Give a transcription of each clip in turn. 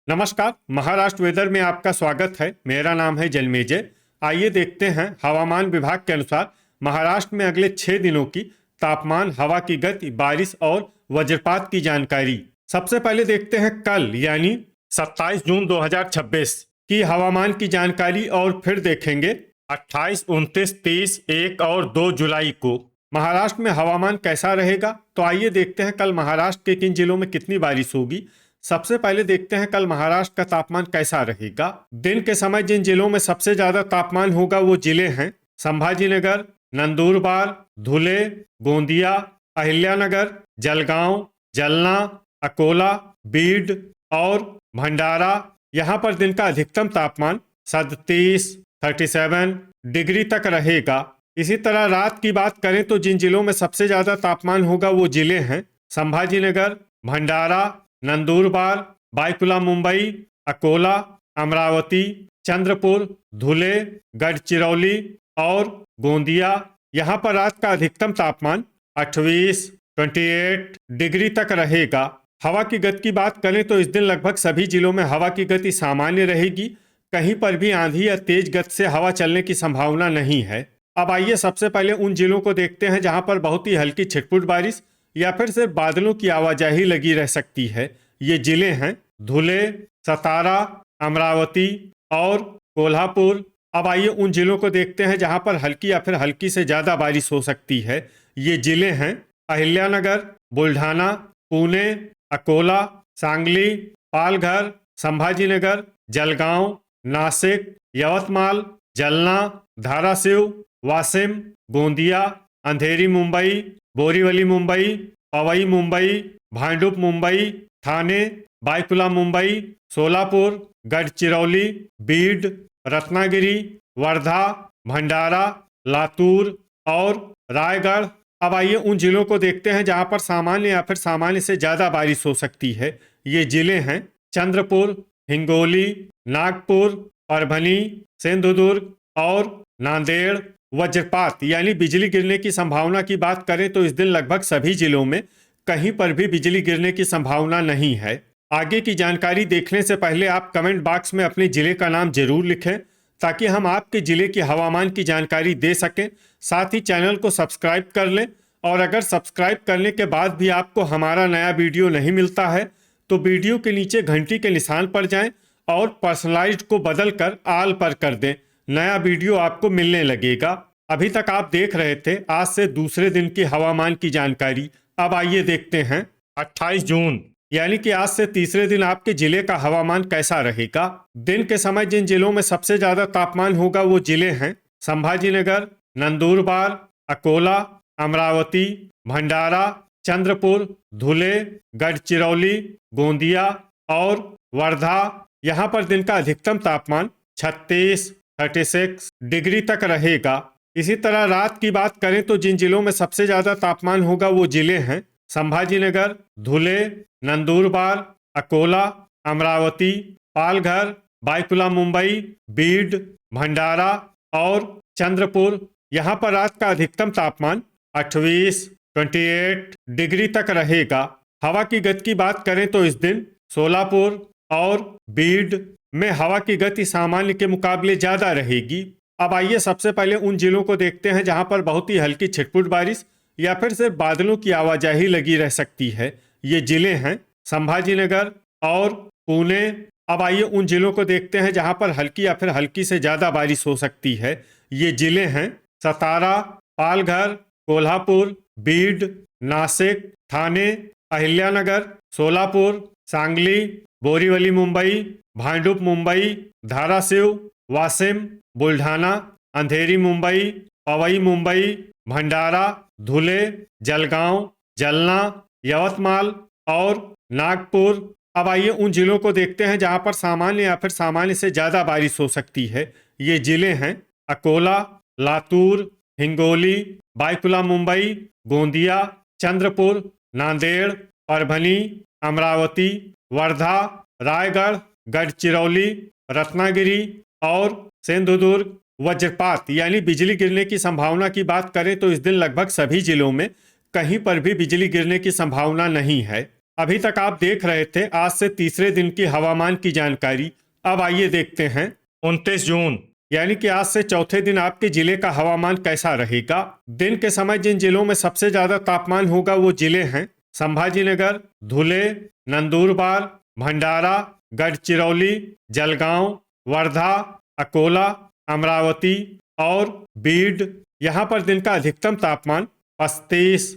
नमस्कार। महाराष्ट्र वेदर में आपका स्वागत है। मेरा नाम है जलमेजय। आइए देखते हैं हवामान विभाग के अनुसार महाराष्ट्र में अगले 6 दिनों की तापमान, हवा की गति, बारिश और वज्रपात की जानकारी। सबसे पहले देखते हैं कल यानी 27 जून 2026 की हवामान की जानकारी और फिर देखेंगे 28, 29, 30, 1 और 2 जुलाई को महाराष्ट्र में हवामान कैसा रहेगा। तो आइए देखते हैं कल महाराष्ट्र के किन जिलों में कितनी बारिश होगी। सबसे पहले देखते हैं कल महाराष्ट्र का तापमान कैसा रहेगा। दिन के समय जिन जिलों में सबसे ज्यादा तापमान होगा वो जिले हैं संभाजीनगर, नंदुरबार, धुले, गोंदिया, अहिल्यानगर, जलगांव, जलना, अकोला, बीड और भंडारा। यहाँ पर दिन का अधिकतम तापमान 37, 37 डिग्री तक रहेगा। इसी तरह रात की बात करें तो जिन जिलों में सबसे ज्यादा तापमान होगा वो जिले हैं संभाजीनगर, भंडारा, नंदुरबार, बायकुला मुंबई, अकोला, अमरावती, चंद्रपुर, धुले, गढ़चिरौली और गोंदिया। यहाँ पर रात का अधिकतम तापमान 28, 28 डिग्री तक रहेगा। हवा की गति की बात करें तो इस दिन लगभग सभी जिलों में हवा की गति सामान्य रहेगी। कहीं पर भी आंधी या तेज गति से हवा चलने की संभावना नहीं है। अब आइए सबसे पहले उन जिलों को देखते हैं जहां पर बहुत ही हल्की छिटपुट बारिश या फिर सिर्फ बादलों की आवाजाही लगी रह सकती है। ये जिले हैं धुले, सतारा, अमरावती और कोल्हापुर। अब आइए उन जिलों को देखते हैं जहां पर हल्की या फिर हल्की से ज्यादा बारिश हो सकती है। ये जिले हैं अहिल्यानगर, बुल्ढाना, पुणे, अकोला, सांगली, पालघर, संभाजीनगर, जलगांव, नासिक, यवतमाल, जलना, धाराशिव, वाशिम, गोंदिया, अंधेरी मुंबई, बोरीवली मुंबई, पवई मुंबई, भांडुप मुंबई, ठाणे, बायकुला मुंबई, सोलापुर, गढ़चिरौली, बीड, रत्नागिरी, वर्धा, भंडारा, लातूर और रायगढ़। अब आइए उन जिलों को देखते हैं जहां पर सामान्य या फिर सामान्य से ज्यादा बारिश हो सकती है। ये जिले हैं चंद्रपुर, हिंगोली, नागपुर, परभनी, सिंधुदुर्ग और नांदेड़। वज्रपात यानी बिजली गिरने की संभावना की बात करें तो इस दिन लगभग सभी जिलों में कहीं पर भी बिजली गिरने की संभावना नहीं है। आगे की जानकारी देखने से पहले आप कमेंट बॉक्स में अपने जिले का नाम जरूर लिखें ताकि हम आपके जिले की हवामान की जानकारी दे सकें। साथ ही चैनल को सब्सक्राइब कर लें और अगर सब्सक्राइब करने के बाद भी आपको हमारा नया वीडियो नहीं मिलता है तो वीडियो के नीचे घंटी के निशान पर जाएं और पर्सनलाइज्ड को बदल कर आल पर कर दें। नया वीडियो आपको मिलने लगेगा। अभी तक आप देख रहे थे आज से दूसरे दिन की हवामान की जानकारी। अब आइए देखते हैं 28 जून यानी कि आज से तीसरे दिन आपके जिले का हवामान कैसा रहेगा। दिन के समय जिन जिलों में सबसे ज्यादा तापमान होगा वो जिले हैं संभाजीनगर, नंदुरबार, अकोला, अमरावती, भंडारा, चंद्रपुर, धुले, गढ़चिरौली, गोंदिया और वर्धा। यहाँ पर दिन का अधिकतम तापमान 36, 36 डिग्री तक रहेगा। इसी तरह रात की बात करें तो जिन जिलों में सबसे ज्यादा तापमान होगा वो जिले हैं संभाजीनगर, धुले, नंदुरबार, अकोला, अमरावती, पालघर, बायकुला मुंबई, बीड, भंडारा और चंद्रपुर। यहाँ पर रात का अधिकतम तापमान 28, 28 डिग्री तक रहेगा। हवा की गति की बात करें तो इस दिन सोलापुर और बीड में हवा की गति सामान्य के मुकाबले ज्यादा रहेगी। अब आइए सबसे पहले उन जिलों को देखते हैं जहां पर बहुत ही हल्की छिटपुट बारिश या फिर सिर्फ बादलों की आवाजाही लगी रह सकती है। ये जिले हैं संभाजीनगर और पुणे। अब आइए उन जिलों को देखते हैं जहां पर हल्की या फिर हल्की से ज्यादा बारिश हो सकती है। ये जिले हैं सतारा, पालघर, कोल्हापुर, बीड, नासिक, ठाणे, अहिल्यानगर, सोलापुर, सांगली, बोरीवली मुंबई, भांडुप मुंबई, धाराशिव, वाशिम, बुल्ढाना, अंधेरी मुंबई, पवई मुंबई, भंडारा, धुले, जलगांव, जलना, यवतमाल और नागपुर। अब आइए उन जिलों को देखते हैं जहां पर सामान्य या फिर सामान्य से ज्यादा बारिश हो सकती है। ये जिले हैं अकोला, लातूर, हिंगोली, बायकुला मुंबई, गोंदिया, चंद्रपुर, नांदेड़, परभनी, अमरावती, वर्धा, रायगढ़, गढ़चिरौली, रत्नागिरी और सिंधुदुर्ग। वज्रपात यानी बिजली गिरने की संभावना की बात करें तो इस दिन लगभग सभी जिलों में कहीं पर भी बिजली गिरने की संभावना नहीं है। अभी तक आप देख रहे थे आज से तीसरे दिन की हवामान की जानकारी। अब आइए देखते हैं 29 जून यानी कि आज से चौथे दिन आपके जिले का हवामान कैसा रहेगा। दिन के समय जिन जिलों में सबसे ज्यादा तापमान होगा वो जिले हैं संभाजीनगर, धुले, नंदुरबार, भंडारा, गढ़चिरौली, जलगांव, वर्धा, अकोला, अमरावती और बीड। यहाँ पर दिन का अधिकतम तापमान 35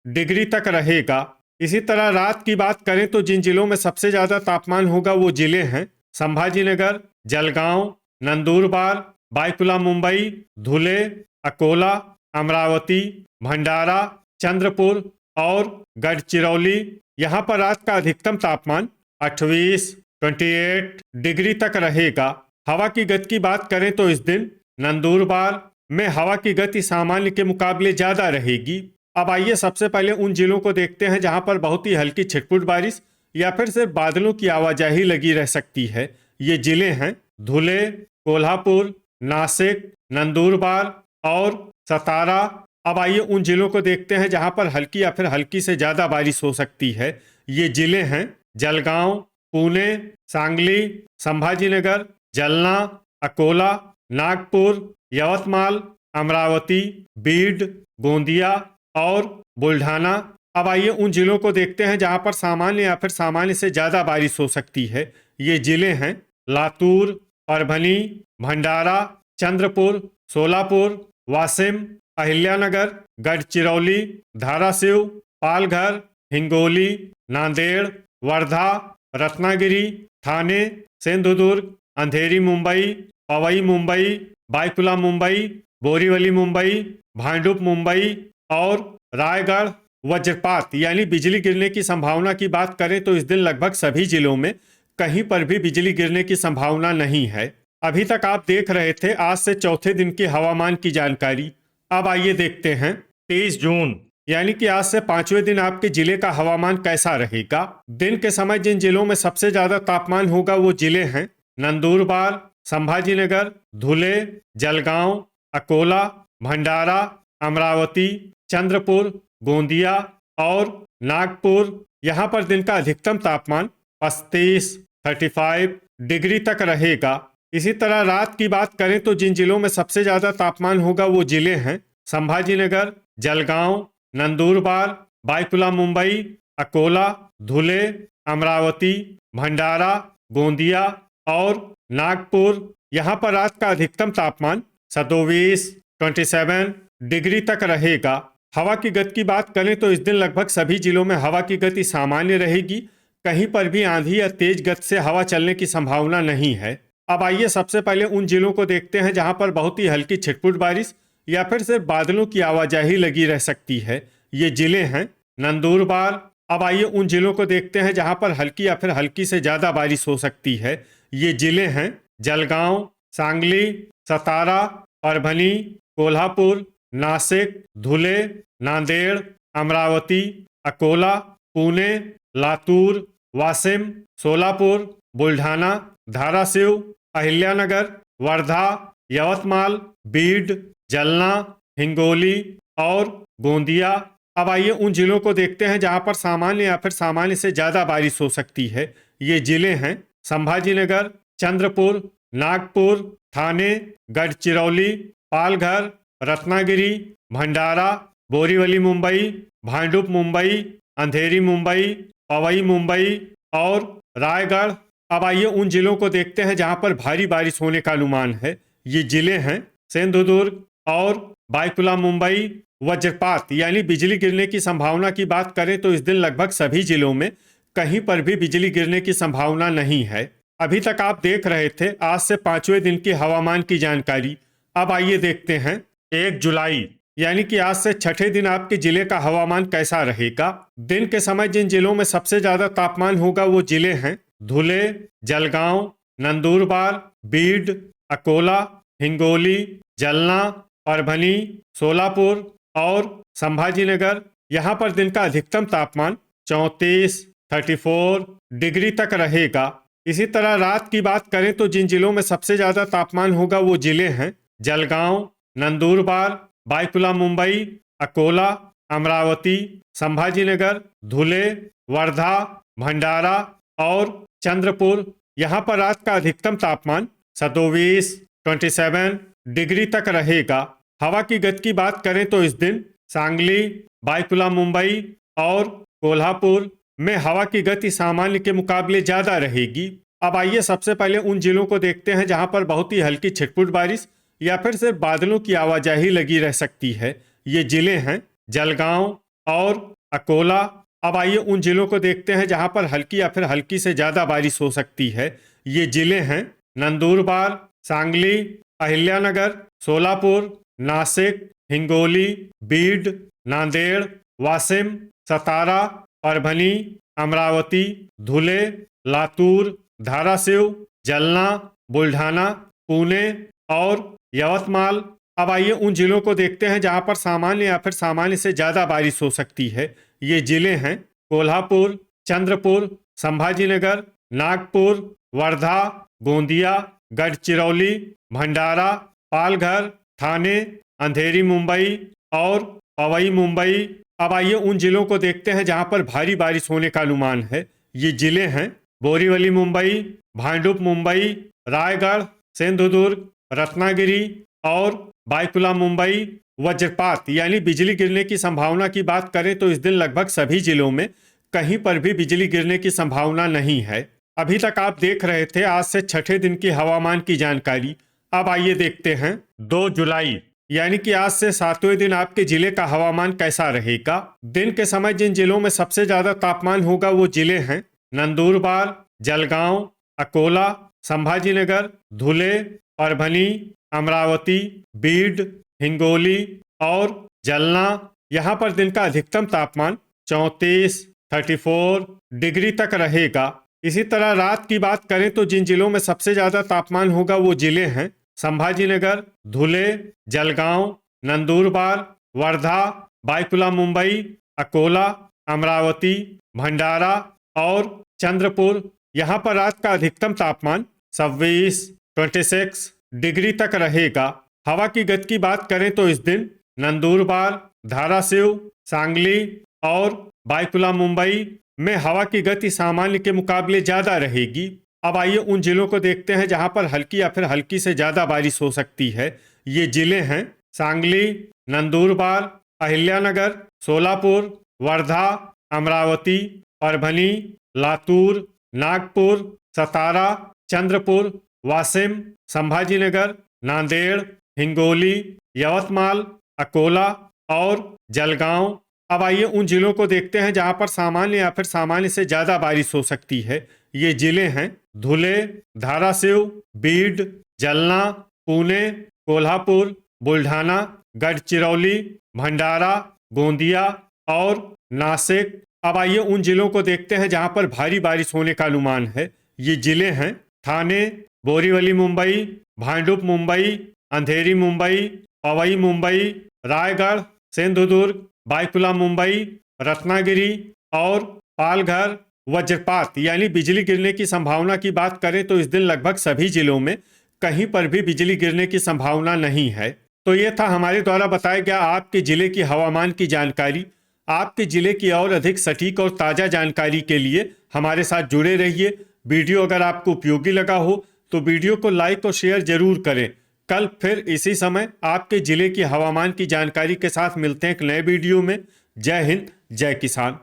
डिग्री तक रहेगा। इसी तरह रात की बात करें तो जिन जिलों में सबसे ज्यादा तापमान होगा वो जिले हैं संभाजीनगर, जलगांव, नंदुरबार, बायकुला मुंबई, धुले, अकोला, अमरावती, भंडारा, चंद्रपुर और गढ़चिरौली। यहाँ पर रात का अधिकतम तापमान 28 डिग्री तक रहेगा। हवा की गति की बात करें तो इस दिन नंदुरबार में हवा की गति सामान्य के मुकाबले ज्यादा रहेगी। अब आइए सबसे पहले उन जिलों को देखते हैं जहां पर बहुत ही हल्की छिटपुट बारिश या फिर सिर्फ बादलों की आवाजाही लगी रह सकती है। ये जिले हैं धुले, कोल्हापुर, नासिक, नंदुरबार और सतारा। अब आइए उन जिलों को देखते हैं जहां पर हल्की या फिर हल्की से ज्यादा बारिश हो सकती है। ये जिले हैं जलगांव, पुणे, सांगली, संभाजीनगर, जलना, अकोला, नागपुर, यवतमाल, अमरावती, बीड, गोंदिया और बुल्ढाना। अब आइए उन जिलों को देखते हैं जहां पर सामान्य या फिर सामान्य से ज्यादा बारिश हो सकती है। ये जिले हैं लातूर, परभनी, भंडारा, चंद्रपुर, सोलापुर, वाशिम, अहिल्यानगर, गढ़चिरौली, धाराशिव, पालघर, हिंगोली, नांदेड़, वर्धा, रत्नागिरी, ठाणे, सिंधुदुर्ग, अंधेरी मुंबई, पवई मुंबई, बायकुला मुंबई, बोरीवली मुंबई, भांडुप मुंबई और रायगढ़। वज्रपात यानी बिजली गिरने की संभावना की बात करें तो इस दिन लगभग सभी जिलों में कहीं पर भी बिजली गिरने की संभावना नहीं है। अभी तक आप देख रहे थे आज से चौथे दिन की हवामान की जानकारी। अब आइए देखते हैं 23 जून यानी कि आज से पांचवें दिन आपके जिले का हवामान कैसा रहेगा। दिन के समय जिन जिलों में सबसे ज्यादा तापमान होगा वो जिले हैं नंदुरबार, संभाजीनगर, धुले, जलगांव, अकोला, भंडारा, अमरावती, चंद्रपुर, गोंदिया और नागपुर। यहाँ पर दिन का अधिकतम तापमान 35 डिग्री तक रहेगा। इसी तरह रात की बात करें तो जिन जिलों में सबसे ज्यादा तापमान होगा वो जिले हैं संभाजीनगर, जलगांव, नंदुरबार, बायकुला मुंबई, अकोला, धुले, अमरावती, भंडारा, गोंदिया और नागपुर। यहाँ पर रात का अधिकतम तापमान 27 डिग्री तक रहेगा। हवा की गति की बात करें तो इस दिन लगभग सभी जिलों में हवा की गति सामान्य रहेगी। कहीं पर भी आंधी या तेज गति से हवा चलने की संभावना नहीं है। अब आइए सबसे पहले उन जिलों को देखते हैं जहां पर बहुत ही हल्की छिटपुट बारिश या फिर सिर्फ बादलों की आवाजाही लगी रह सकती है। ये जिले हैं नंदुरबार। अब आइए उन जिलों को देखते हैं जहां पर हल्की या फिर हल्की से ज्यादा बारिश हो सकती है। ये जिले हैं जलगांव, सांगली, सतारा, परभनी, कोल्हापुर, नासिक, धुले, नांदेड़, अमरावती, अकोला, पुणे, लातूर, वाशिम, सोलापुर, बुल्ढाना, धाराशिव, अहिल्यानगर, वर्धा, यवतमाल, बीड, जलना, हिंगोली और गोंदिया। अब आइए उन जिलों को देखते हैं जहां पर सामान्य या फिर सामान्य से ज्यादा बारिश हो सकती है। ये जिले हैं संभाजीनगर, चंद्रपुर, नागपुर, ठाणे, गढ़चिरौली, पालघर, रत्नागिरी, भंडारा, बोरीवली मुंबई, भांडुप मुंबई, अंधेरी मुंबई, पवई मुंबई और रायगढ़। अब आइए उन जिलों को देखते हैं जहां पर भारी बारिश होने का अनुमान है। ये जिले हैं सिंधुदुर्ग और बायकुला मुंबई। वज्रपात यानी बिजली गिरने की संभावना की बात करें तो इस दिन लगभग सभी जिलों में कहीं पर भी बिजली गिरने की संभावना नहीं है। अभी तक आप देख रहे थे आज से पांचवें दिन की हवामान की जानकारी। अब आइए देखते हैं 1 जुलाई यानी कि आज से छठे दिन आपके जिले का हवामान कैसा रहेगा। दिन के समय जिन जिलों में सबसे ज्यादा तापमान होगा वो जिले हैं धुले, जलगांव, नंदुरबार, बीड, अकोला, हिंगोली, जलना, परभनी, सोलापुर और संभाजीनगर। यहाँ पर दिन का अधिकतम तापमान 34 डिग्री तक रहेगा। इसी तरह रात की बात करें तो जिन जिलों में सबसे ज्यादा तापमान होगा वो जिले हैं जलगांव, नंदुरबार, बायकुला मुंबई, अकोला, अमरावती, संभाजीनगर, धुले, वर्धा, भंडारा और चंद्रपुर। यहाँ पर रात का अधिकतम तापमान 27 डिग्री तक रहेगा। हवा की गति की बात करें तो इस दिन सांगली, बायकुला मुंबई और कोल्हापुर में हवा की गति सामान्य के मुकाबले ज्यादा रहेगी। अब आइए सबसे पहले उन जिलों को देखते हैं जहां पर बहुत ही हल्की छिटपुट बारिश या फिर सिर्फ बादलों की आवाजाही लगी रह सकती है। ये जिले हैं जलगांव और अकोला। अब आइए उन जिलों को देखते हैं जहां पर हल्की या फिर हल्की से ज्यादा बारिश हो सकती है। ये जिले हैं नंदुरबार, सांगली, अहिल्यानगर, सोलापुर, नासिक, हिंगोली, बीड, नांदेड़, वाशिम, सतारा, परभनी, अमरावती, धुले, लातूर, धाराशिव, जलना, बुल्ढाना, पुणे और यवतमाल। अब आइए उन जिलों को देखते हैं जहां पर सामान्य या फिर सामान्य से ज्यादा बारिश हो सकती है। ये जिले हैं कोल्हापुर, चंद्रपुर, संभाजीनगर, नागपुर, वर्धा, गोंदिया, गढ़चिरौली, भंडारा, पालघर, ठाणे, अंधेरी मुंबई और पवई मुंबई। अब आइए उन जिलों को देखते हैं जहां पर भारी बारिश होने का अनुमान है। ये जिले हैं बोरीवली मुंबई, भांडुप मुंबई, रायगढ़, सिंधुदुर्ग, रत्नागिरी और बायकुला मुंबई। वज्रपात यानी बिजली गिरने की संभावना की बात करें तो इस दिन लगभग सभी जिलों में कहीं पर भी बिजली गिरने की संभावना नहीं है। अभी तक आप देख रहे थे आज से छठे दिन की हवामान की जानकारी। अब आइए देखते हैं 2 जुलाई यानी कि आज से 7वें दिन आपके जिले का हवामान कैसा रहेगा। दिन के समय जिन जिलों में सबसे ज्यादा तापमान होगा वो जिले हैं नंदुरबार, जलगांव, अकोला, संभाजीनगर, धुले, परभनी, अमरावती, बीड, हिंगोली और जलना। यहाँ पर दिन का अधिकतम तापमान 34 डिग्री तक रहेगा। इसी तरह रात की बात करें तो जिन जिलों में सबसे ज्यादा तापमान होगा वो जिले हैं संभाजीनगर, धुले, जलगांव, नंदुरबार, वर्धा, बायकुला मुंबई, अकोला, अमरावती, भंडारा और चंद्रपुर। यहाँ पर रात का अधिकतम तापमान 26 डिग्री तक रहेगा। हवा की गति की बात करें तो इस दिन नंदुरबार, धाराशिव, सांगली और बायकुला मुंबई में हवा की गति सामान्य के मुकाबले ज्यादा रहेगी। अब आइए उन जिलों को देखते हैं जहां पर हल्की या फिर हल्की से ज्यादा बारिश हो सकती है। ये जिले हैं सांगली, नंदुरबार, अहिल्यानगर, सोलापुर, वर्धा, अमरावती, परभनी, लातूर, नागपुर, सतारा, चंद्रपुर, वाशिम, संभाजीनगर, नांदेड़, हिंगोली, यवतमाल, अकोला और जलगांव। अब आइए उन जिलों को देखते हैं जहां पर सामान्य या फिर सामान्य से ज्यादा बारिश हो सकती है। ये जिले हैं धुले, धाराशिव, बीड, जलना, पुणे, कोल्हापुर, बुल्ढाना, गढ़चिरौली, भंडारा, गोंदिया और नासिक। अब आइए उन जिलों को देखते हैं जहां पर भारी बारिश होने का अनुमान है। ये जिले हैं ठाणे, बोरीवली मुंबई, भांडुप मुंबई, अंधेरी मुंबई, पवई मुंबई, रायगढ़, सिंधुदुर्ग, बायकुला मुंबई, रत्नागिरी और पालघर। वज्रपात यानी बिजली गिरने की संभावना की बात करें तो इस दिन लगभग सभी जिलों में कहीं पर भी बिजली गिरने की संभावना नहीं है। तो ये था हमारे द्वारा बताया गया आपके जिले की हवामान की जानकारी। आपके जिले की और अधिक सटीक और ताज़ा जानकारी के लिए हमारे साथ जुड़े रहिए। वीडियो अगर आपको उपयोगी लगा हो तो वीडियो को लाइक और शेयर जरूर करें। कल फिर इसी समय आपके जिले की हवामान की जानकारी के साथ मिलते हैं एक नए वीडियो में। जय हिंद, जय किसान।